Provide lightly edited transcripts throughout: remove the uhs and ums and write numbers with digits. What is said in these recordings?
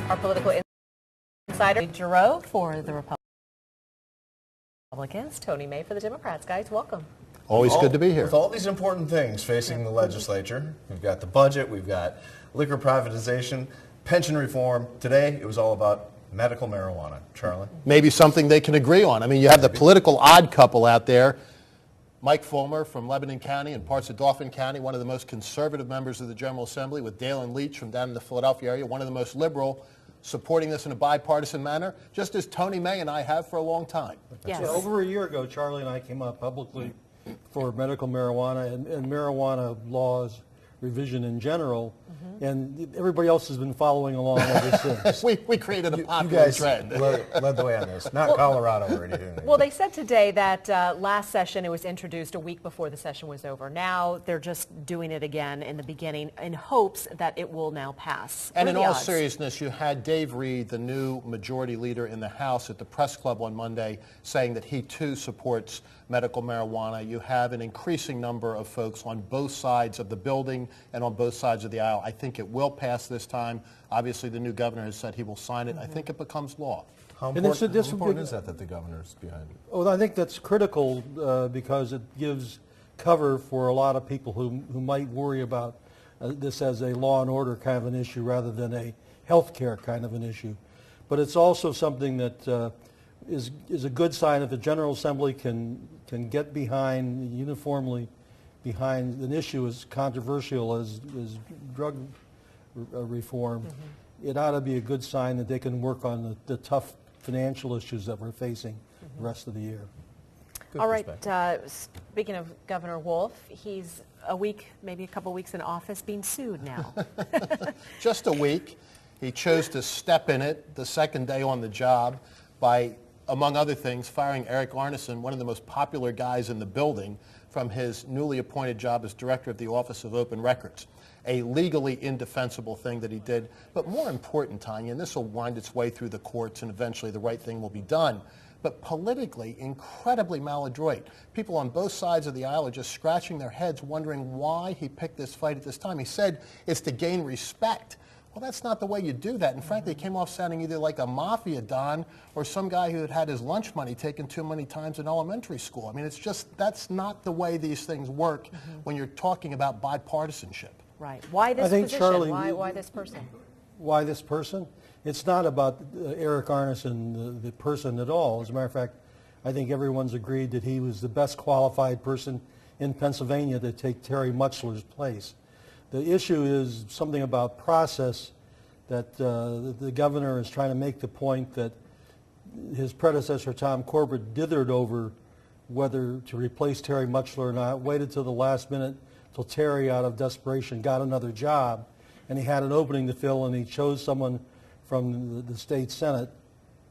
Our political insider, Giroux for the Republicans, Tony May for the Democrats. Guys, welcome. Always good to be here. With all these important things facing the legislature, we've got the budget, we've got liquor privatization, pension reform. Today, it was all about medical marijuana. Charlie? Maybe something they can agree on. I mean, you have the political odd couple out there. Mike Fulmer from Lebanon County and parts of Dauphin County, one of the most conservative members of the General Assembly, with Dalen Leach from down in the Philadelphia area, one of the most liberal, supporting this in a bipartisan manner, just as Tony May and I have for a long time. Yes. Yeah, over a year ago, Charlie and I came out publicly for medical marijuana and marijuana laws revision in general, and everybody else has been following along ever since. we created a popular trend. led the way on this, not Colorado or anything. Well, they said today that last session it was introduced a week before the session was over. Now they're just doing it again in the beginning in hopes that it will now pass. And in all seriousness, you had Dave Reed, the new majority leader in the House, at the press club on Monday saying that he too supports medical marijuana. You have an increasing number of folks on both sides of the building and on both sides of the aisle. I think it will pass this time. Obviously, the new governor has said he will sign it. I think it becomes law. How important is that the governor's behind it? Well, I think that's critical because it gives cover for a lot of people who might worry about this as a law and order kind of an issue rather than a health care kind of an issue. But it's also something that is a good sign if the General Assembly can get behind, uniformly behind an issue as controversial as drug reform. It ought to be a good sign that they can work on the tough financial issues that we're facing the rest of the year. Good All right, speaking of Governor Wolf, he's a week, maybe a couple weeks in office being sued now. Just a week. He chose to step in it the second day on the job by, among other things, firing Eric Arneson, one of the most popular guys in the building, from his newly appointed job as director of the Office of Open Records. A legally indefensible thing that he did. But more important, Tanya, and this will wind its way through the courts and eventually the right thing will be done, but politically incredibly maladroit. People on both sides of the aisle are just scratching their heads wondering why he picked this fight at this time. He said it's to gain respect. Well, that's not the way you do that. And frankly, it came off sounding either like a mafia don or some guy who had had his lunch money taken too many times in elementary school. I mean, it's just, that's not the way these things work when you're talking about bipartisanship. Right. Why this position? Charlie, why this person? Why this person? It's not about Eric Arneson, the person at all. As a matter of fact, I think everyone's agreed that he was the best qualified person in Pennsylvania to take Terry Mutchler's place. The issue is something about process that the governor is trying to make the point that his predecessor, Tom Corbett, dithered over whether to replace Terry Mutchler or not, waited till the last minute, till Terry, out of desperation, got another job, and he had an opening to fill, and he chose someone from the state Senate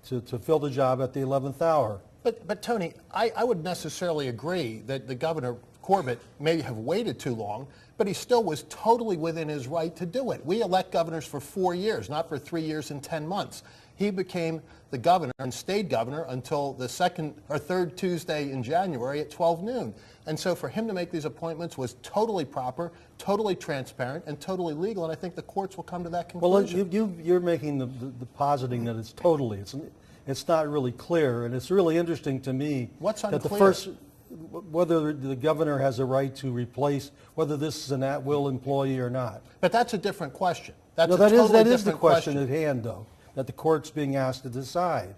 to fill the job at the 11th hour. But Tony, I would necessarily agree that the governor, Corbett, may have waited too long, but he still was totally within his right to do it. We elect governors for 4 years, not for 3 years and 10 months. He became the governor and stayed governor until the second or third Tuesday in January at 12 noon. And so for him to make these appointments was totally proper, totally transparent, and totally legal, and I think the courts will come to that conclusion. Well, you're making the positing that it's totally. It's not really clear, and it's really interesting to me What's that unclear? Whether the governor has a right to replace, whether this is an at-will employee or not. But that's a different question. That's No, a totally that is the different question at hand, though, that the court's being asked to decide.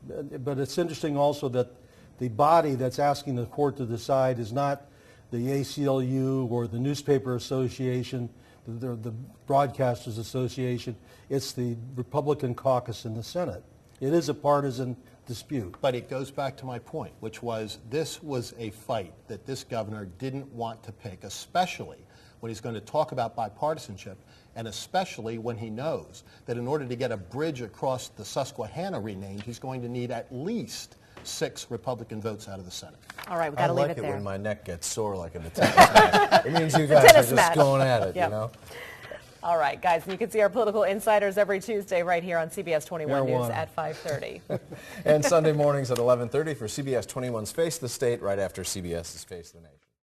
But it's interesting also that the body that's asking the court to decide is not the ACLU or the Newspaper Association, the Broadcasters Association. It's the Republican caucus in the Senate. It is a partisan dispute. But it goes back to my point, which was this was a fight that this governor didn't want to pick, especially when he's going to talk about bipartisanship, and especially when he knows that in order to get a bridge across the Susquehanna renamed, he's going to need at least 6 Republican votes out of the Senate. All right, we've got to leave it there. I like it when my neck gets sore like in the tennis match. It means you guys are just going at it, you know? All right, guys, and you can see our political insiders every Tuesday right here on CBS 21 News at 5:30. And Sunday mornings at 11:30 for CBS 21's Face the State, right after CBS's Face the Nation.